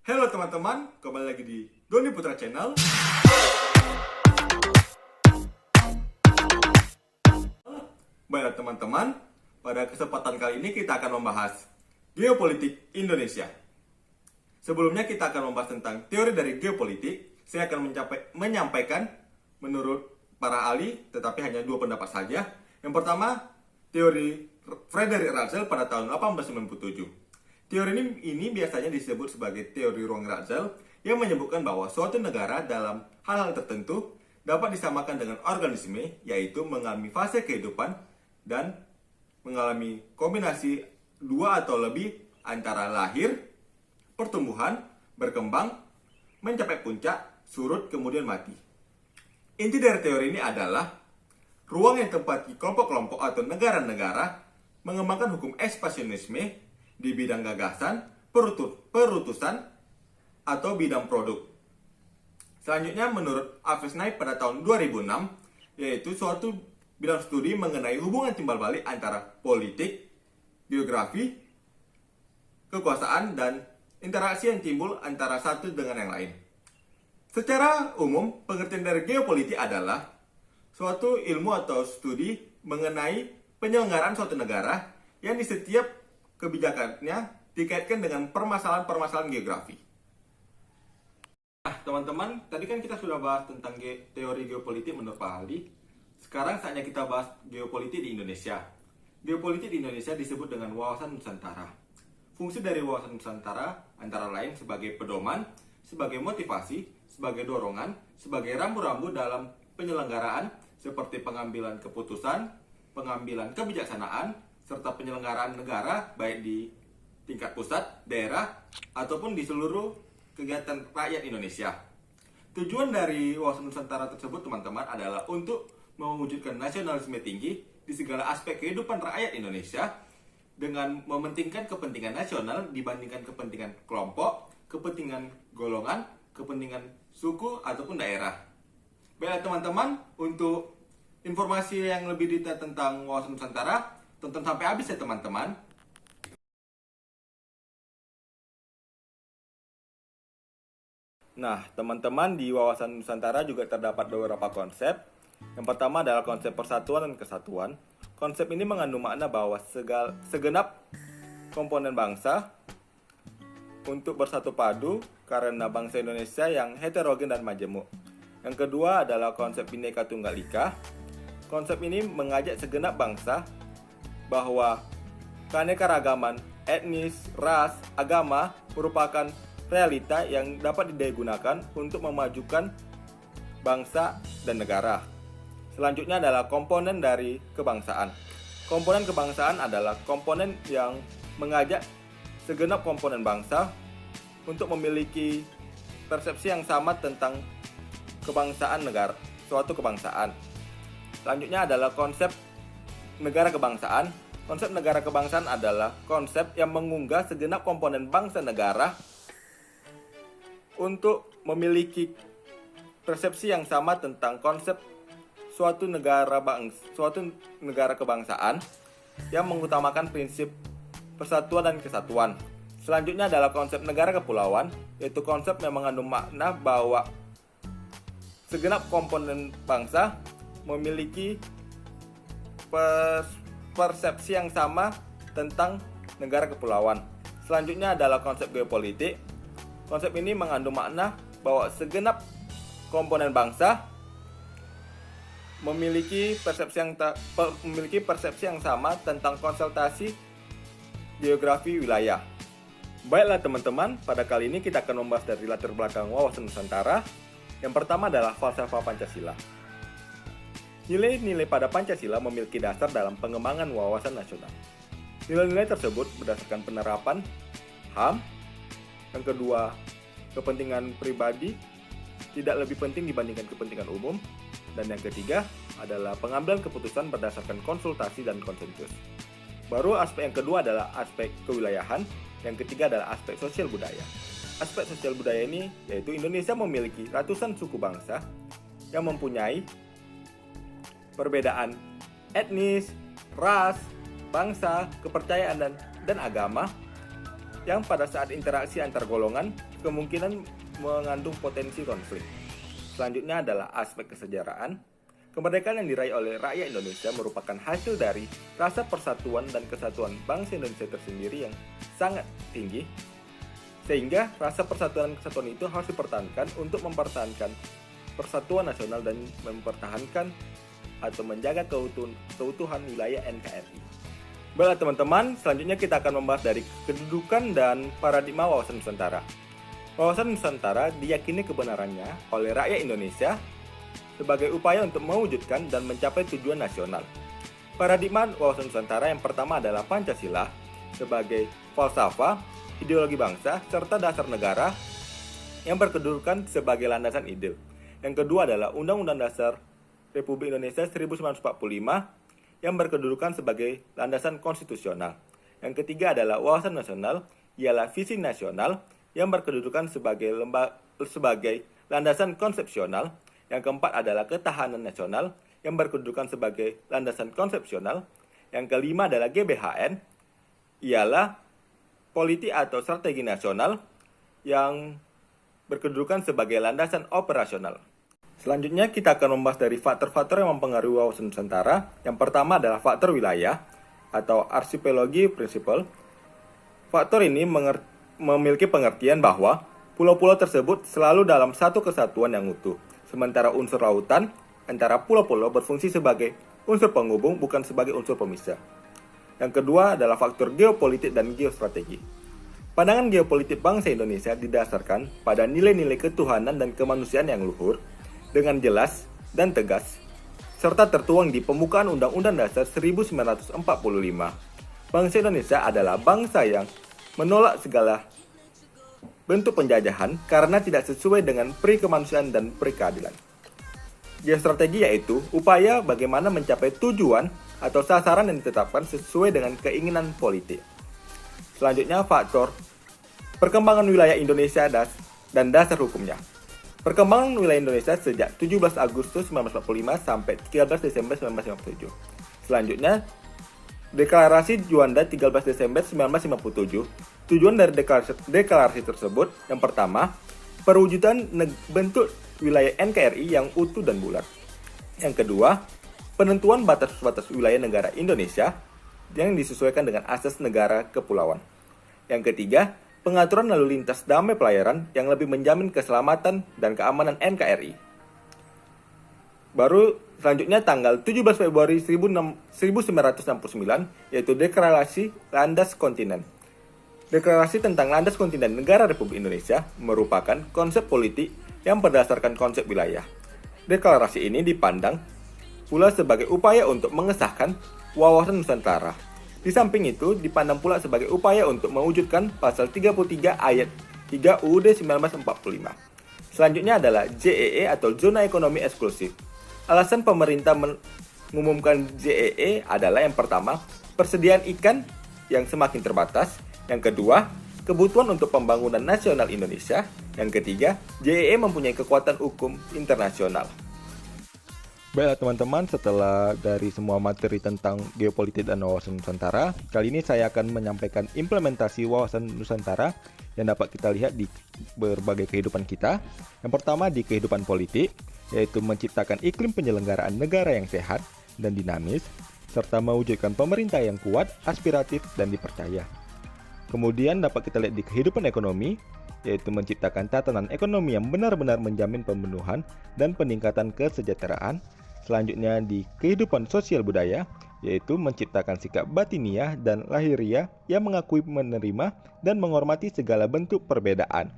Halo teman-teman, kembali lagi di Doni Putra Channel. Baiklah teman-teman, pada kesempatan kali ini kita akan membahas geopolitik Indonesia. Sebelumnya kita akan membahas tentang teori dari geopolitik. Saya akan menyampaikan menurut para ahli, tetapi hanya dua pendapat saja. Yang pertama, teori Frederick Russell pada tahun 1897. Teori ini biasanya disebut sebagai teori ruang Russell yang menyebutkan bahwa suatu negara dalam hal-hal tertentu dapat disamakan dengan organisme, yaitu mengalami fase kehidupan dan mengalami kombinasi dua atau lebih antara lahir, pertumbuhan, berkembang, mencapai puncak, surut, kemudian mati. Inti dari teori ini adalah ruang yang tempati kelompok-kelompok atau negara-negara mengembangkan hukum ekspansionisme di bidang gagasan, perutusan, atau bidang produk. Selanjutnya, menurut Alves Knight pada tahun 2006, yaitu suatu bidang studi mengenai hubungan timbal balik antara politik, geografi, kekuasaan, dan interaksi yang timbul antara satu dengan yang lain. Secara umum, pengertian dari geopolitik adalah suatu ilmu atau studi mengenai penyelenggaraan suatu negara yang di setiap kebijakannya dikaitkan dengan permasalahan-permasalahan geografi. Nah, teman-teman, tadi kan kita sudah bahas tentang teori geopolitik menurut Pak Aldi. Sekarang saatnya kita bahas geopolitik di Indonesia. Geopolitik di Indonesia disebut dengan wawasan Nusantara. Fungsi dari wawasan Nusantara antara lain sebagai pedoman, sebagai motivasi, sebagai dorongan, sebagai rambu-rambu dalam penyelenggaraan seperti pengambilan keputusan, pengambilan kebijaksanaan, serta penyelenggaraan negara baik di tingkat pusat, daerah, ataupun di seluruh kegiatan rakyat Indonesia. Tujuan dari wawasan Nusantara tersebut, teman-teman, adalah untuk mewujudkan nasionalisme tinggi di segala aspek kehidupan rakyat Indonesia dengan mementingkan kepentingan nasional dibandingkan kepentingan kelompok, kepentingan golongan, kepentingan suku, ataupun daerah. Baiklah teman-teman, untuk informasi yang lebih detail tentang wawasan Nusantara, tonton sampai habis ya teman-teman. Nah, teman-teman, di wawasan Nusantara juga terdapat beberapa konsep. Yang pertama adalah konsep persatuan dan kesatuan. Konsep ini mengandung makna bahwa segenap komponen bangsa untuk bersatu padu karena bangsa Indonesia yang heterogen dan majemuk. Yang kedua adalah konsep Bhinneka Tunggal Ika. Konsep ini mengajak segenap bangsa bahwa keanekaragaman etnis, ras, agama merupakan realita yang dapat digunakan untuk memajukan bangsa dan negara. Selanjutnya adalah komponen dari kebangsaan. Komponen kebangsaan adalah komponen yang mengajak segenap komponen bangsa untuk memiliki persepsi yang sama tentang kebangsaan negara, suatu kebangsaan. Selanjutnya adalah konsep negara kebangsaan. Konsep negara kebangsaan adalah konsep yang mengunggah segenap komponen bangsa negara untuk memiliki persepsi yang sama tentang konsep suatu negara kebangsaan yang mengutamakan prinsip persatuan dan kesatuan. Selanjutnya adalah konsep negara kepulauan, yaitu konsep yang mengandung makna bahwa segenap komponen bangsa memiliki persepsi yang sama tentang negara kepulauan. Selanjutnya adalah konsep geopolitik. Konsep ini mengandung makna bahwa segenap komponen bangsa memiliki persepsi yang sama tentang konsultasi geografi wilayah. Baiklah teman-teman, pada kali ini kita akan membahas dari latar belakang wawasan Nusantara. Yang pertama adalah falsafah Pancasila. Nilai-nilai pada Pancasila memiliki dasar dalam pengembangan wawasan nasional. Nilai-nilai tersebut berdasarkan penerapan HAM. Yang kedua, kepentingan pribadi tidak lebih penting dibandingkan kepentingan umum. Dan yang ketiga adalah pengambilan keputusan berdasarkan konsultasi dan konsensus. Baru aspek yang kedua adalah aspek kewilayahan. Yang ketiga adalah aspek sosial budaya. Aspek sosial budaya ini yaitu Indonesia memiliki ratusan suku bangsa yang mempunyai perbedaan etnis, ras, bangsa, kepercayaan, dan agama yang pada saat interaksi antar golongan kemungkinan mengandung potensi konflik. Selanjutnya adalah aspek kesejarahan. Kemerdekaan yang diraih oleh rakyat Indonesia merupakan hasil dari rasa persatuan dan kesatuan bangsa Indonesia tersendiri yang sangat tinggi, sehingga rasa persatuan dan kesatuan itu harus dipertahankan untuk mempertahankan persatuan nasional dan mempertahankan atau menjaga keutuhan wilayah NKRI. Baiklah teman-teman, selanjutnya kita akan membahas dari kedudukan dan paradigma wawasan Nusantara. Wawasan Nusantara diyakini kebenarannya oleh rakyat Indonesia sebagai upaya untuk mewujudkan dan mencapai tujuan nasional. Paradigma wawasan Nusantara yang pertama adalah Pancasila sebagai falsafah, ideologi bangsa, serta dasar negara yang berkedudukan sebagai landasan ide. Yang kedua adalah Undang-Undang Dasar Republik Indonesia 1945 yang berkedudukan sebagai landasan konstitusional. Yang ketiga adalah wawasan nasional, ialah visi nasional yang berkedudukan sebagai landasan konsepsional. Yang keempat adalah ketahanan nasional yang berkedudukan sebagai landasan konsepsional. Yang kelima adalah GBHN, ialah politik atau strategi nasional yang berkedudukan sebagai landasan operasional. Selanjutnya kita akan membahas dari faktor-faktor yang mempengaruhi wawasan Nusantara. Yang pertama adalah faktor wilayah atau archipelago principle. Faktor ini memiliki pengertian bahwa pulau-pulau tersebut selalu dalam satu kesatuan yang utuh. Sementara unsur lautan antara pulau-pulau berfungsi sebagai unsur penghubung bukan sebagai unsur pemisah. Yang kedua adalah faktor geopolitik dan geostrategi. Pandangan geopolitik bangsa Indonesia didasarkan pada nilai-nilai ketuhanan dan kemanusiaan yang luhur, dengan jelas dan tegas, serta tertuang di pembukaan Undang-Undang Dasar 1945. Bangsa Indonesia adalah bangsa yang menolak segala bentuk penjajahan karena tidak sesuai dengan pri kemanusiaan dan pri keadilan. Geostrategi yaitu upaya bagaimana mencapai tujuan atau sasaran yang ditetapkan sesuai dengan keinginan politik. Selanjutnya faktor perkembangan wilayah Indonesia dan dasar hukumnya. Perkembangan wilayah Indonesia sejak 17 Agustus 1945 sampai 13 Desember 1957. Selanjutnya, Deklarasi Juanda 13 Desember 1957. Tujuan dari deklarasi tersebut yang pertama, perwujudan bentuk wilayah NKRI yang utuh dan bulat. Yang kedua, penentuan batas-batas wilayah negara Indonesia yang disesuaikan dengan asas negara kepulauan. Yang ketiga, pengaturan lalu lintas damai pelayaran yang lebih menjamin keselamatan dan keamanan NKRI. Baru selanjutnya tanggal 17 Februari 1969, yaitu Deklarasi Landas Kontinen. Deklarasi tentang landas kontinen negara Republik Indonesia merupakan konsep politik yang berdasarkan konsep wilayah. Deklarasi ini dipandang pula sebagai upaya untuk mengesahkan wawasan Nusantara. Di samping itu, dipandang pula sebagai upaya untuk mewujudkan pasal 33 ayat 3 UUD 1945. Selanjutnya adalah JEE atau Zona Ekonomi Eksklusif. Alasan pemerintah mengumumkan JEE adalah yang pertama, persediaan ikan yang semakin terbatas. Yang kedua, kebutuhan untuk pembangunan nasional Indonesia. Yang ketiga, JEE mempunyai kekuatan hukum internasional. Baiklah teman-teman, setelah dari semua materi tentang geopolitik dan wawasan Nusantara, kali ini saya akan menyampaikan implementasi wawasan Nusantara yang dapat kita lihat di berbagai kehidupan kita. Yang pertama di kehidupan politik, yaitu menciptakan iklim penyelenggaraan negara yang sehat dan dinamis, serta mewujudkan pemerintah yang kuat, aspiratif, dan dipercaya. Kemudian dapat kita lihat di kehidupan ekonomi, yaitu menciptakan tatanan ekonomi yang benar-benar menjamin pemenuhan dan peningkatan kesejahteraan. Selanjutnya di kehidupan sosial budaya, yaitu menciptakan sikap batiniah dan lahiriah yang mengakui, menerima, dan menghormati segala bentuk perbedaan.